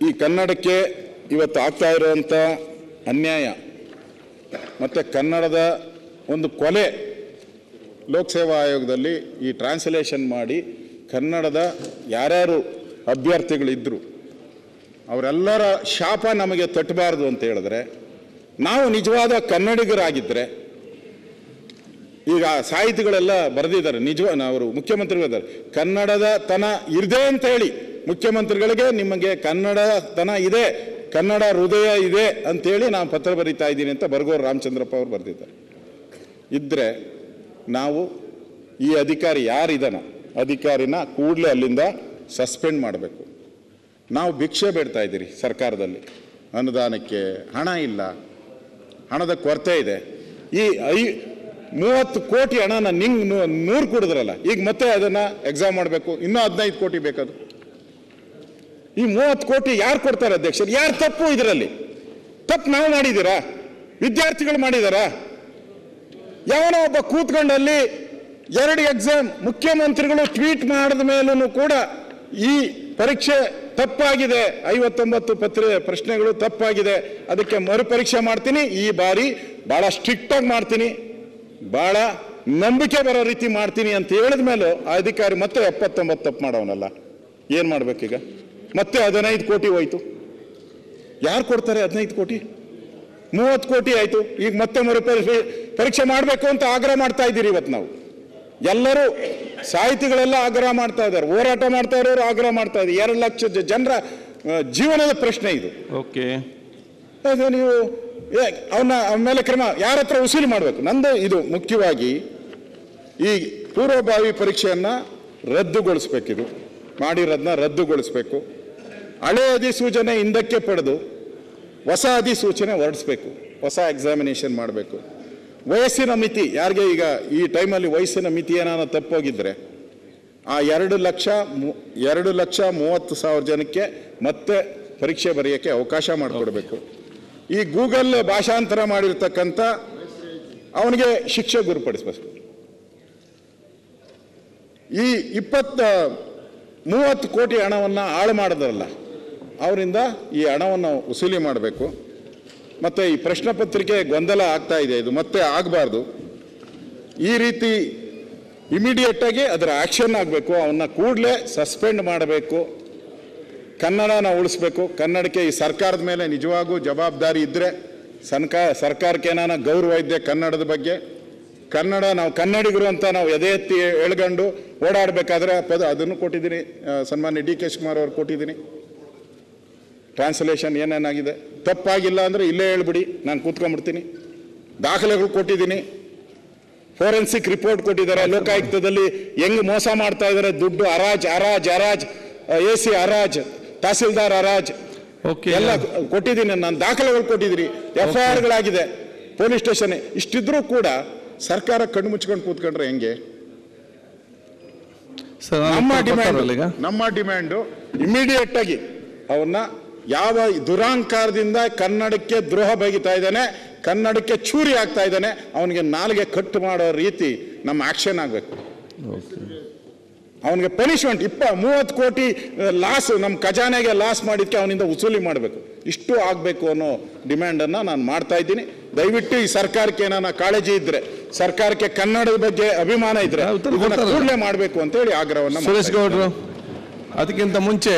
ಈ ಕನ್ನಡಕ್ಕೆ ಇವತ್ತು ಆಗ್ತಾ ಇರುವಂಥ ಅನ್ಯಾಯ ಮತ್ತು ಕನ್ನಡದ ಒಂದು ಕೊಲೆ ಲೋಕಸೇವಾ ಆಯೋಗದಲ್ಲಿ ಈ ಟ್ರಾನ್ಸ್ಲೇಷನ್ ಮಾಡಿ ಕನ್ನಡದ ಯಾರ್ಯಾರು ಅಭ್ಯರ್ಥಿಗಳಿದ್ದರು ಅವರೆಲ್ಲರ ಶಾಪ ನಮಗೆ ತಟ್ಟಬಾರ್ದು ಅಂತ ಹೇಳಿದ್ರೆ, ನಾವು ನಿಜವಾದ ಕನ್ನಡಿಗರಾಗಿದ್ದರೆ, ಈಗ ಸಾಹಿತಿಗಳೆಲ್ಲ ಬರೆದಿದ್ದಾರೆ, ಅವರು ಮುಖ್ಯಮಂತ್ರಿಗಳಿದ್ದಾರೆ, ಕನ್ನಡದ ತನ ಇದೆ ಅಂತ ಹೇಳಿ ಮುಖ್ಯಮಂತ್ರಿಗಳಿಗೆ ನಿಮಗೆ ಕನ್ನಡ ತನ ಇದೆ, ಕನ್ನಡ ಹೃದಯ ಇದೆ ಅಂತೇಳಿ ನಾನು ಪತ್ರ ಬರೀತಾ ಇದ್ದೀನಿ ಅಂತ ಬರಗೂರು ರಾಮಚಂದ್ರಪ್ಪ ಅವರು ಬರೆದಿದ್ದಾರೆ. ಇದ್ದರೆ ನಾವು ಈ ಅಧಿಕಾರಿ ಯಾರಿದ್ದಾನೋ ಅಧಿಕಾರಿನ ಕೂಡಲೇ ಅಲ್ಲಿಂದ ಸಸ್ಪೆಂಡ್ ಮಾಡಬೇಕು. ನಾವು ಭಿಕ್ಷೆ ಬೇಡ್ತಾ ಇದ್ದೀರಿ ಸರ್ಕಾರದಲ್ಲಿ, ಅನುದಾನಕ್ಕೆ ಹಣ ಇಲ್ಲ, ಹಣದ ಕೊರತೆ ಇದೆ. ಈ 30 ಕೋಟಿ ಹಣನ 100 ಕೊಡಿದ್ರಲ್ಲ, ಈಗ ಮತ್ತೆ ಅದನ್ನು ಎಕ್ಸಾಮ್ ಮಾಡಬೇಕು, ಇನ್ನೂ 15 ಕೋಟಿ ಬೇಕದು. ಈ 30 ಕೋಟಿ ಯಾರು ಕೊಡ್ತಾರೆ ಅಧ್ಯಕ್ಷರು? ಯಾರು ತಪ್ಪು ಇದರಲ್ಲಿ? ತಪ್ಪು ನಾವು ಮಾಡಿದ್ದೀರಾ? ವಿದ್ಯಾರ್ಥಿಗಳು ಮಾಡಿದಾರಾ? ಯಾವನೋ ಒಬ್ಬ ಕೂತ್ಕೊಂಡಲ್ಲಿ 2 ಎಕ್ಸಾಮ್ ಮುಖ್ಯಮಂತ್ರಿಗಳು ಟ್ವೀಟ್ ಮಾಡಿದ ಮೇಲೂ ಕೂಡ ಈ ಪರೀಕ್ಷೆ ತಪ್ಪಾಗಿದೆ, 59 ಪ್ರಶ್ನೆಗಳು ತಪ್ಪಾಗಿದೆ, ಅದಕ್ಕೆ ಮರುಪರೀಕ್ಷೆ ಮಾಡ್ತೀನಿ, ಈ ಬಾರಿ ಭಾಳ ಸ್ಟ್ರಿಕ್ಟಾಗಿ ಮಾಡ್ತೀನಿ, ಭಾಳ ನಂಬಿಕೆ ಬರೋ ರೀತಿ ಮಾಡ್ತೀನಿ ಅಂತ ಹೇಳಿದ ಮೇಲೂ ಆ ಅಧಿಕಾರಿ ಮತ್ತೆ 79 ತಪ್ಪು ಮಾಡೋವನಲ್ಲ, ಏನು ಮಾಡಬೇಕೀಗ? ಮತ್ತೆ 15 ಕೋಟಿ ಹೋಯ್ತು. ಯಾರು ಕೊಡ್ತಾರೆ 15 ಕೋಟಿ? 30 ಕೋಟಿ ಆಯಿತು. ಈಗ ಮತ್ತೆ ಪರೀಕ್ಷೆ ಮಾಡಬೇಕು ಅಂತ ಆಗ್ರಹ ಮಾಡ್ತಾ ಇದ್ದೀರಿ. ಇವತ್ತು ನಾವು ಎಲ್ಲರೂ ಸಾಹಿತಿಗಳೆಲ್ಲ ಆಗ್ರಹ ಮಾಡ್ತಾ ಇದ್ದಾರೆ, ಹೋರಾಟ ಮಾಡ್ತಾ ಇರೋರು ಆಗ್ರಹ ಮಾಡ್ತಾ ಇದ್ದಾರೆ. 2 ಲಕ್ಷ ಜನರ ಜೀವನದ ಪ್ರಶ್ನೆ ಇದು. ಓಕೆ, ನೀವು ಅವನ ಮೇಲೆ ಕ್ರಮ ಯಾರ ಹತ್ರ ವಸೂಲಿ ಮಾಡಬೇಕು? ನಂದು ಇದು ಮುಖ್ಯವಾಗಿ ಈ ಪೂರ್ವಭಾವಿ ಪರೀಕ್ಷೆಯನ್ನು ರದ್ದುಗೊಳಿಸ್ಬೇಕಿದು, ಮಾಡಿರೋದನ್ನ ರದ್ದುಗೊಳಿಸ್ಬೇಕು. ಹಳೆ ಅಧಿಸೂಚನೆ ಹಿಂದಕ್ಕೆ ಪಡೆದು ಹೊಸ ಅಧಿಸೂಚನೆ ಹೊರಡಿಸ್ಬೇಕು, ಹೊಸ ಎಕ್ಸಾಮಿನೇಷನ್ ಮಾಡಬೇಕು. ವಯಸ್ಸಿನ ಮಿತಿ ಯಾರಿಗೆ, ಈಗ ಈ ಟೈಮಲ್ಲಿ ವಯಸ್ಸಿನ ಮಿತಿ ಏನಾದ್ರು ತಪ್ಪೋಗಿದ್ರೆ ಆ 2,30,000 ಜನಕ್ಕೆ ಮತ್ತೆ ಪರೀಕ್ಷೆ ಬರೆಯೋಕ್ಕೆ ಅವಕಾಶ ಮಾಡಿಕೊಡ್ಬೇಕು. ಈ ಗೂಗಲ್ ಭಾಷಾಂತರ ಮಾಡಿರ್ತಕ್ಕಂಥ ಅವನಿಗೆ ಶಿಕ್ಷೆ ಗುರುಪಡಿಸ್ಬೇಕು. ಈ 30 ಕೋಟಿ ಹಣವನ್ನು ಹಾಳು ಮಾಡಿದ್ರಲ್ಲ, ಅವರಿಂದ ಈ ಹಣವನ್ನು ವಸೂಲಿ ಮಾಡಬೇಕು. ಮತ್ತು ಈ ಪ್ರಶ್ನೆ ಪತ್ರಿಕೆ ಗೊಂದಲ ಆಗ್ತಾ ಇದೆ, ಇದು ಮತ್ತೆ ಆಗಬಾರ್ದು. ಈ ರೀತಿ ಇಮಿಡಿಯೇಟಾಗಿ ಅದರ ಆ್ಯಕ್ಷನ್ ಆಗಬೇಕು, ಅವನ್ನ ಕೂಡಲೇ ಸಸ್ಪೆಂಡ್ ಮಾಡಬೇಕು. ಕನ್ನಡನ ಉಳಿಸ್ಬೇಕು. ಕನ್ನಡಕ್ಕೆ ಈ ಸರ್ಕಾರದ ಮೇಲೆ ನಿಜವಾಗೂ ಜವಾಬ್ದಾರಿ ಇದ್ದರೆ, ಸರ್ಕಾರಕ್ಕೆ ಏನಾನ ಗೌರವ ಇದ್ದೆ ಕನ್ನಡದ ಬಗ್ಗೆ, ಕನ್ನಡ ನಾವು ಕನ್ನಡಿಗರು ಅಂತ ನಾವು ಎದೆ ಎತ್ತಿ ಎಳ್ಕೊಂಡು ಓಡಾಡಬೇಕಾದ್ರೆ ಅದನ್ನು ಕೊಟ್ಟಿದ್ದೀನಿ, ಸನ್ಮಾನ್ಯ ಡಿ ಕೆ ಶಿವಕುಮಾರ್ ಅವ್ರು ಕೊಟ್ಟಿದ್ದೀನಿ. ಟ್ರಾನ್ಸ್ಲೇಷನ್ ಏನೇನಾಗಿದೆ ತಪ್ಪಾಗಿಲ್ಲ ಅಂದರೆ ಇಲ್ಲೇ ಹೇಳ್ಬಿಡಿ, ನಾನು ಕೂತ್ಕೊಂಡ್ಬಿಡ್ತೀನಿ. ದಾಖಲೆಗಳು ಕೊಟ್ಟಿದ್ದೀನಿ, ಫೋರೆನ್ಸಿಕ್ ರಿಪೋರ್ಟ್ ಕೊಟ್ಟಿದ್ದಾರೆ, ಲೋಕಾಯುಕ್ತದಲ್ಲಿ ಹೆಂಗೆ ಮೋಸ ಮಾಡ್ತಾ ಇದ್ದಾರೆ, ದುಡ್ಡು ಹರಾಜ್ AC ಹರಾಜ್, ತಹಸೀಲ್ದಾರ್ ಹರಾಜ್ ಎಲ್ಲ ಕೊಟ್ಟಿದ್ದೀನಿ, ನಾನು ದಾಖಲೆಗಳು ಕೊಟ್ಟಿದ್ದೀನಿ, FIRಗಳಾಗಿದೆ ಪೊಲೀಸ್ ಸ್ಟೇಷನ್. ಇಷ್ಟಿದ್ರೂ ಕೂಡ ಸರ್ಕಾರ ಕಣ್ಣು ಮುಚ್ಕೊಂಡು ಕೂತ್ಕೊಂಡ್ರೆ ಹೆಂಗೆ? ನಮ್ಮ ಡಿಮ್ಯಾಂಡು ಇಮಿಡಿಯೇಟ್ ಆಗಿ ಅವನ್ನ ಯಾವ ದುರಾಂಕಾರದಿಂದ ಕನ್ನಡಕ್ಕೆ ದ್ರೋಹ ಬಗೆತಾ ಇದ್ದಾನೆ, ಕನ್ನಡಕ್ಕೆ ಚೂರಿ ಆಗ್ತಾ ಇದ್ದಾನೆ, ಅವನಿಗೆ ನಾಲಿಗೆ ಕಟ್ಟು ಮಾಡೋ ರೀತಿ ನಮ್ಮ ಆಕ್ಷನ್ ಆಗಬೇಕು. ಅವನಿಗೆ ಪನಿಷ್ಮೆಂಟ್ 30 ಕೋಟಿ ಲಾಸ್, ನಮ್ಮ ಖಜಾನೆಗೆ ಲಾಸ್ ಮಾಡಿದ್ದಕ್ಕೆ ಅವನಿಂದ ವಸೂಲಿ ಮಾಡಬೇಕು. ಇಷ್ಟು ಆಗಬೇಕು ಅನ್ನೋ ಡಿಮ್ಯಾಂಡನ್ನು ನಾನು ಮಾಡ್ತಾ ಇದ್ದೀನಿ. ದಯವಿಟ್ಟು ಈ ಸರ್ಕಾರಕ್ಕೆ ಏನಾನ ಕಾಳಜಿ ಇದ್ದರೆ, ಸರ್ಕಾರಕ್ಕೆ ಕನ್ನಡದ ಬಗ್ಗೆ ಅಭಿಮಾನ ಇದ್ದರೆ ಕೂಡಲೇ ಮಾಡಬೇಕು ಅಂತೇಳಿ ಆಗ್ರಹವನ್ನು. ಸುರೇಶ್ ಗೌಡ್ರು, ಅದಕ್ಕಿಂತ ಮುಂಚೆ